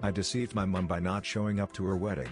I deceived my mom by not showing up to her wedding.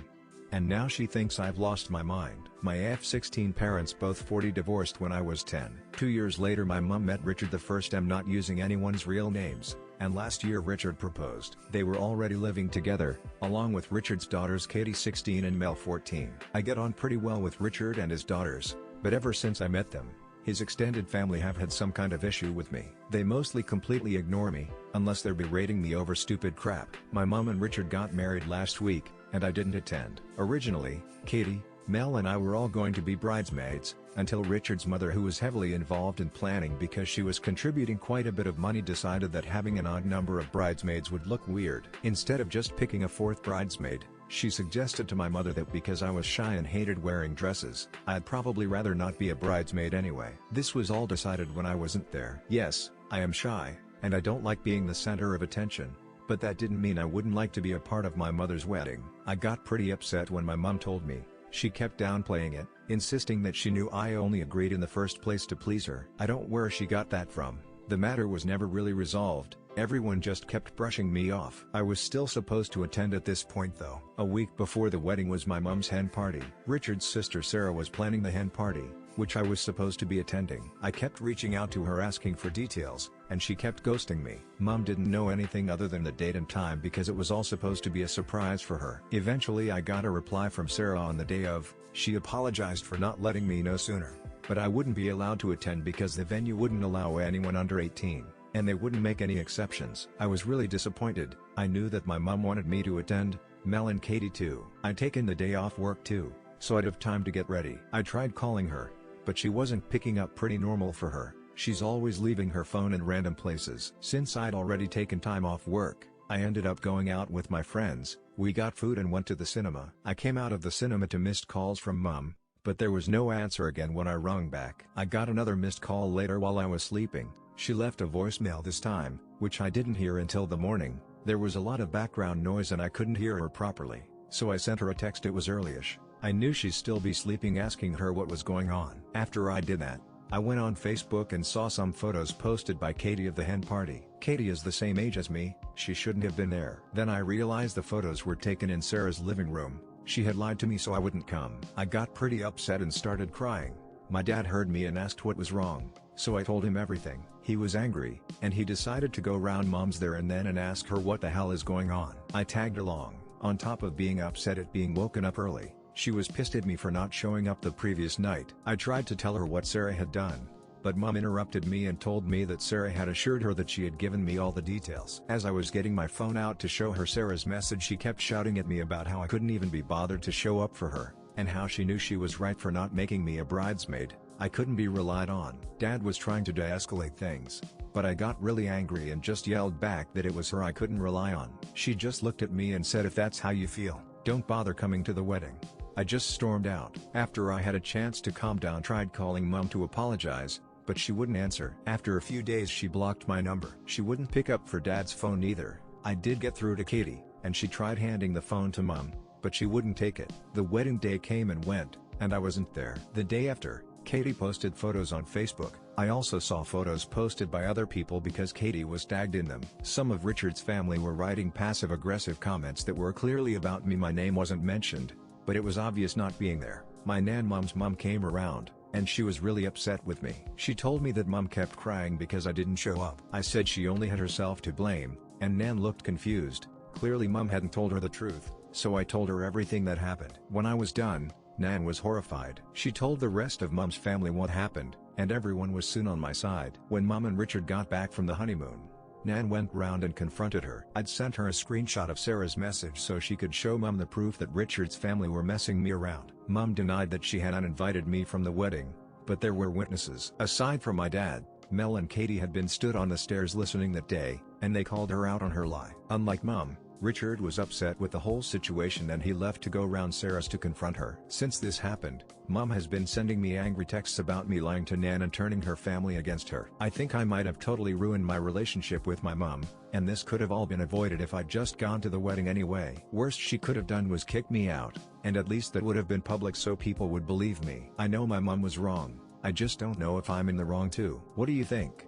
And now she thinks I've lost my mind. My F16 parents both 40 divorced when I was 10. 2 years later my mom met Richard I. I'm not using anyone's real names, and last year Richard proposed. They were already living together, along with Richard's daughters Katie 16 and Mel 14. I get on pretty well with Richard and his daughters, but ever since I met them, his extended family have had some kind of issue with me. They mostly completely ignore me, unless they're berating me over stupid crap. My mom and Richard got married last week, and I didn't attend. Originally, Katie, Mel and I were all going to be bridesmaids, until Richard's mother, who was heavily involved in planning because she was contributing quite a bit of money, decided that having an odd number of bridesmaids would look weird. Instead of just picking a fourth bridesmaid, she suggested to my mother that because I was shy and hated wearing dresses, I'd probably rather not be a bridesmaid anyway. This was all decided when I wasn't there. Yes, I am shy, and I don't like being the center of attention. But that didn't mean I wouldn't like to be a part of my mother's wedding. I got pretty upset when my mom told me. She kept downplaying it, insisting that she knew I only agreed in the first place to please her. I don't know where she got that from. The matter was never really resolved. Everyone just kept brushing me off. I was still supposed to attend at this point though. A week before the wedding was my mom's hen party. Richard's sister Sarah was planning the hen party, which I was supposed to be attending. I kept reaching out to her asking for details, and she kept ghosting me. Mom didn't know anything other than the date and time because it was all supposed to be a surprise for her. Eventually I got a reply from Sarah on the day of. She apologized for not letting me know sooner, but I wouldn't be allowed to attend because the venue wouldn't allow anyone under 18. And they wouldn't make any exceptions. I was really disappointed. I knew that my mom wanted me to attend, Mel and Katie too. I'd taken the day off work too, so I'd have time to get ready. I tried calling her, but she wasn't picking up. Pretty normal for her. She's always leaving her phone in random places. Since I'd already taken time off work, I ended up going out with my friends. We got food and went to the cinema. I came out of the cinema to missed calls from Mom, but there was no answer again when I rung back. I got another missed call later while I was sleeping. She left a voicemail this time, which I didn't hear until the morning. There was a lot of background noise and I couldn't hear her properly, so I sent her a text. It was earlyish. I knew she'd still be sleeping, asking her what was going on. After I did that, I went on Facebook and saw some photos posted by Katie of the hen party. Katie is the same age as me. She shouldn't have been there. Then I realized the photos were taken in Sarah's living room. She had lied to me so I wouldn't come. I got pretty upset and started crying. My dad heard me and asked what was wrong, so I told him everything. He was angry, and he decided to go round Mom's there and then and ask her what the hell is going on. I tagged along. On top of being upset at being woken up early, she was pissed at me for not showing up the previous night. I tried to tell her what Sarah had done, but Mom interrupted me and told me that Sarah had assured her that she had given me all the details. As I was getting my phone out to show her Sarah's message, she kept shouting at me about how I couldn't even be bothered to show up for her, and how she knew she was right for not making me a bridesmaid. I couldn't be relied on. Dad was trying to de-escalate things, but I got really angry and just yelled back that it was her I couldn't rely on. She just looked at me and said, "If that's how you feel, don't bother coming to the wedding." I just stormed out. After I had a chance to calm down, tried calling Mom to apologize, but she wouldn't answer. After a few days she blocked my number. She wouldn't pick up for Dad's phone either. I did get through to Katie, and she tried handing the phone to Mom, but she wouldn't take it. The wedding day came and went, and I wasn't there. The day after, Katie posted photos on Facebook. I also saw photos posted by other people because Katie was tagged in them. Some of Richard's family were writing passive-aggressive comments that were clearly about me. My name wasn't mentioned, but it was obvious not being there. My Mom's mom came around, and she was really upset with me. She told me that Mom kept crying because I didn't show up. I said she only had herself to blame, and Nan looked confused. Clearly Mom hadn't told her the truth, so I told her everything that happened. When I was done, Nan was horrified. She told the rest of Mom's family what happened, and everyone was soon on my side. When Mom and Richard got back from the honeymoon, Nan went round and confronted her. I'd sent her a screenshot of Sarah's message so she could show Mom the proof that Richard's family were messing me around. Mom denied that she had uninvited me from the wedding, but there were witnesses. Aside from my dad, Mel and Katie had been stood on the stairs listening that day, and they called her out on her lie. Unlike Mom, Richard was upset with the whole situation and he left to go round Sarah's to confront her. Since this happened, Mom has been sending me angry texts about me lying to Nan and turning her family against her. I think I might have totally ruined my relationship with my mom, and this could have all been avoided if I'd just gone to the wedding anyway. Worst she could have done was kick me out, and at least that would have been public so people would believe me. I know my mom was wrong, I just don't know if I'm in the wrong too. What do you think?